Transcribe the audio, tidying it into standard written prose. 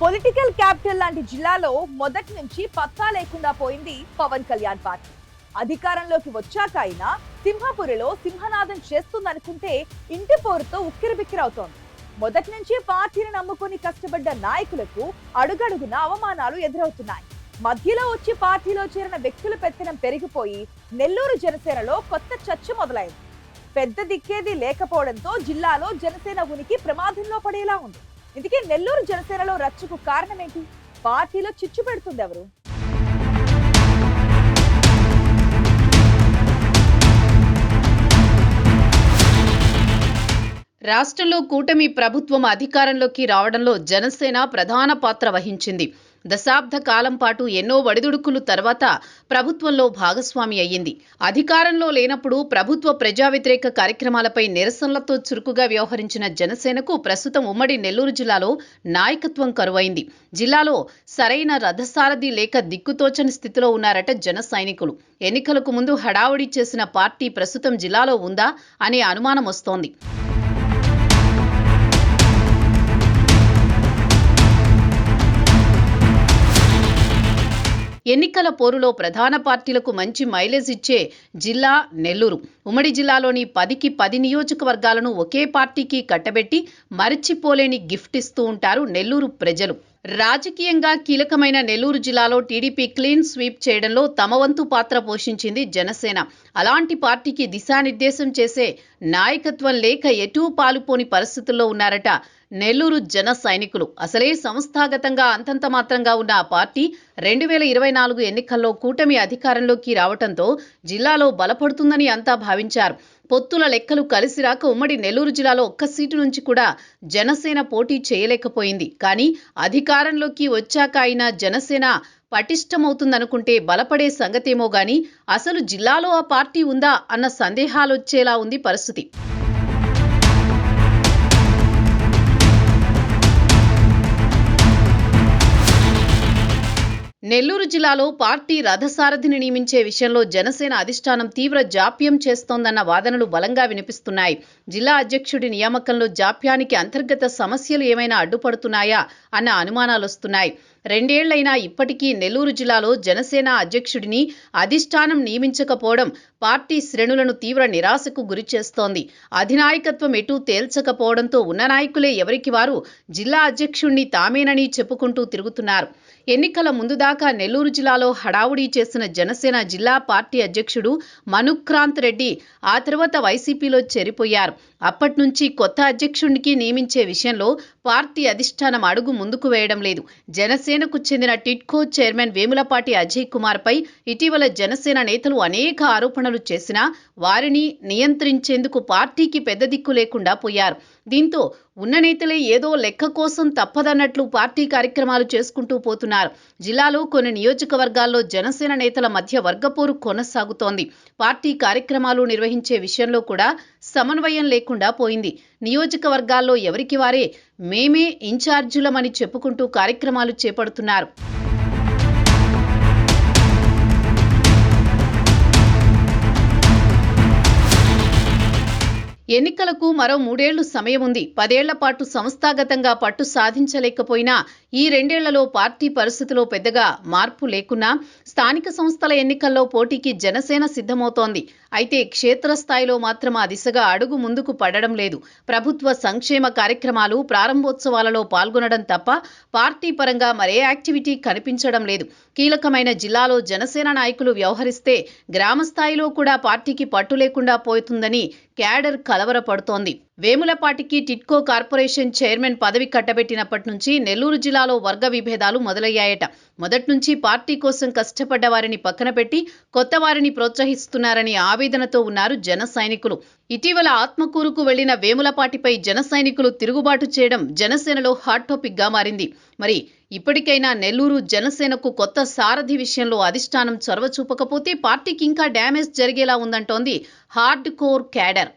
Political capital లాంటి జిల్లాలో మొదటి నుంచి పత్తా లేకుండా పోయింది పవన్ కళ్యాణ్ పార్టీ. అధికారంలోకి వచ్చాక అయినా సింహపురిలో సింహనాదం చేస్తుందనుకుంటే ఇంటి పోరుతో ఉక్కిరిబిక్కిరవుతోంది. మొదటి నుంచి పార్టీని నమ్ముకొని కష్టపడ్డ నాయకులకు అడుగడుగున అవమానాలు ఎదురవుతున్నాయి. మధ్యలో వచ్చి పార్టీలో చేరిన వ్యక్తుల పెత్తనం పెరిగిపోయి నెల్లూరు జనసేనలో కొత్త చర్చ మొదలైంది. పెద్ద దిక్కేది లేకపోవడంతో జిల్లాలో జనసేన ఉనికి ప్రమాదంలో పడేలా ఉంది. ఇందుకే నెల్లూరు జనసేనలో రచ్చకు కారణమేంటి? పార్టీలో చిచ్చు పెడుతుంది ఎవరు? రాష్ట్రంలో కూటమి ప్రభుత్వం అధికారంలోకి రావడంలో జనసేన ప్రధాన పాత్ర వహించింది. దశాబ్ద కాలం పాటు ఎన్నో ఒడిదుడుకులు తర్వాత ప్రభుత్వంలో భాగస్వామి అయ్యింది. అధికారంలో లేనప్పుడు ప్రభుత్వ ప్రజా వ్యతిరేక కార్యక్రమాలపై నిరసనలతో చురుకుగా వ్యవహరించిన జనసేనకు ప్రస్తుతం ఉమ్మడి నెల్లూరు జిల్లాలో నాయకత్వం కరువైంది. జిల్లాలో సరైన రథసారథి లేక దిక్కుతోచని స్థితిలో ఉన్నారట జన సైనికులు. ఎన్నికలకు ముందు హడావుడి చేసిన పార్టీ ప్రస్తుతం జిల్లాలో ఉందా అనే అనుమానం వస్తోంది. ఎన్నికల పోరులో ప్రధాన పార్టీలకు మంచి మైలేజ్ ఇచ్చే జిల్లా నెల్లూరు. ఉమ్మడి జిల్లాలోని 10కి 10 నియోజకవర్గాలను ఒకే పార్టీకి కట్టబెట్టి మరిచిపోలేని గిఫ్ట్ ఇస్తూ ఉంటారు నెల్లూరు ప్రజలు. రాజకీయంగా కీలకమైన నెల్లూరు జిల్లాలో టీడీపీ క్లీన్ స్వీప్ చేయడంలో తమ వంతు పాత్ర పోషించింది జనసేన. అలాంటి పార్టీకి దిశానిర్దేశం చేసే నాయకత్వం లేక ఎటూ పాలుపోని పరిస్థితుల్లో ఉన్నారట నెల్లూరు జన సైనికులు. అసలే సంస్థాగతంగా అంతంత మాత్రంగా ఉన్న ఆ పార్టీ 2024 ఎన్నికల్లో కూటమి అధికారంలోకి రావడంతో జిల్లాలో బలపడుతుందని అంతా భావించారు. పొత్తుల లెక్కలు కలిసి రాక ఉమ్మడి నెల్లూరు జిల్లాలో ఒక్క సీటు నుంచి కూడా జనసేన పోటీ చేయలేకపోయింది. కానీ అధికారంలోకి వచ్చాక అయినా జనసేన పటిష్టమవుతుందనుకుంటే బలపడే సంగతేమో గాని అసలు జిల్లాలో ఆ పార్టీ ఉందా అన్న సందేహాలొచ్చేలా ఉంది పరిస్థితి. నెల్లూరు జిల్లాలో పార్టీ రథసారథిని నియమించే విషయంలో జనసేన అధిష్టానం తీవ్ర జాప్యం చేస్తోందన్న వాదనలు బలంగా వినిపిస్తున్నాయి. జిల్లా అధ్యక్షుడి నియామకంలో జాప్యానికి అంతర్గత సమస్యలు ఏమైనా అడ్డుపడుతున్నాయా అన్న అనుమానాలొస్తున్నాయి. 2 ఏళ్లైనా ఇప్పటికీ నెల్లూరు జిల్లాలో జనసేన అధ్యక్షుడిని అధిష్టానం నియమించకపోవడం పార్టీ శ్రేణులను తీవ్ర నిరాశకు గురిచేస్తోంది. అధినాయకత్వం ఎటూ తేల్చకపోవడంతో ఉన్న నాయకులే ఎవరికి వారు జిల్లా అధ్యక్షుడిని తామేనని చెప్పుకుంటూ తిరుగుతున్నారు. ఎన్నికల ముందు దాకా నెల్లూరు జిల్లాలో హడావుడి చేసిన జనసేన జిల్లా పార్టీ అధ్యక్షుడు మనుక్రాంత్ రెడ్డి ఆ తర్వాత వైసీపీలో చేరిపోయారు. అప్పటి నుంచి కొత్త అధ్యక్షుడికి నియమించే విషయంలో పార్టీ అధిష్టానం అడుగు ముందుకు వేయడం లేదు. జనసేనకు చెందిన టిడ్కో చైర్మన్ వేములపాటి అజయ్ కుమార్ పై ఇటీవల జనసేన నేతలు అనేక ఆరోపణలు చేసినా వారిని నియంత్రించేందుకు పార్టీకి పెద్ద దిక్కు లేకుండా పోయారు. దీంతో ఉన్న నేతలే ఏదో లెక్క కోసం తప్పదన్నట్లు పార్టీ కార్యక్రమాలు చేసుకుంటూ పోతున్నారు. జిల్లాలో కొన్ని నియోజకవర్గాల్లో జనసేన నేతల మధ్య వర్గపోరు కొనసాగుతోంది. పార్టీ కార్యక్రమాలు నిర్వహించే విషయంలో కూడా సమన్వయం లేకుండా పోయింది. నియోజకవర్గాల్లో ఎవరికి వారే మేమే ఇన్ఛార్జీలమని చెప్పుకుంటూ కార్యక్రమాలు చేపడుతున్నారు. ఎన్నికలకు మరో 3 ఏళ్లు సమయం ఉంది. 10 ఏళ్ల పాటు సంస్థాగతంగా పట్టు సాధించలేకపోయినా ఈ 2 ఏళ్లలో పార్టీ పరిస్థితిలో పెద్దగా మార్పు లేకున్నా స్థానిక సంస్థల ఎన్నికల్లో పోటీకి జనసేన సిద్ధమవుతోంది. అయితే క్షేత్రస్థాయిలో మాత్రం ఆ దిశగా అడుగు ముందుకు పడడం లేదు. ప్రభుత్వ సంక్షేమ కార్యక్రమాలు ప్రారంభోత్సవాలలో పాల్గొనడం తప్ప పార్టీ పరంగా మరే యాక్టివిటీ కనిపించడం లేదు. కీలకమైన జిల్లాలో జనసేన నాయకులు వ్యవహరిస్తే గ్రామ స్థాయిలో కూడా పార్టీకి పట్టు లేకుండా పోతుందని క్యాడర్ కలవరపడుతోంది. వేములపాటికి టిడ్కో కార్పొరేషన్ చైర్మన్ పదవి కట్టబెట్టినప్పటి నుంచి నెల్లూరు జిల్లాలో వర్గ విభేదాలు మొదలయ్యాయట. మొదటి నుంచి పార్టీ కోసం కష్టపడ్డ వారిని పక్కన పెట్టి కొత్త వారిని ప్రోత్సహిస్తున్నారని ఆవేదనతో ఉన్నారు జన సైనికులు. ఇటీవల ఆత్మకూరుకు వెళ్లిన వేములపాటిపై జన సైనికులు తిరుగుబాటు చేయడం జనసేనలో హాట్ టాపిక్ గా మారింది. మరి ఇప్పటికైనా నెల్లూరు జనసేనకు కొత్త సారథి విషయంలో అధిష్టానం చొరవ చూపకపోతే పార్టీకి ఇంకా డ్యామేజ్ జరిగేలా ఉందంటోంది హార్డ్ కోర్ క్యాడర్.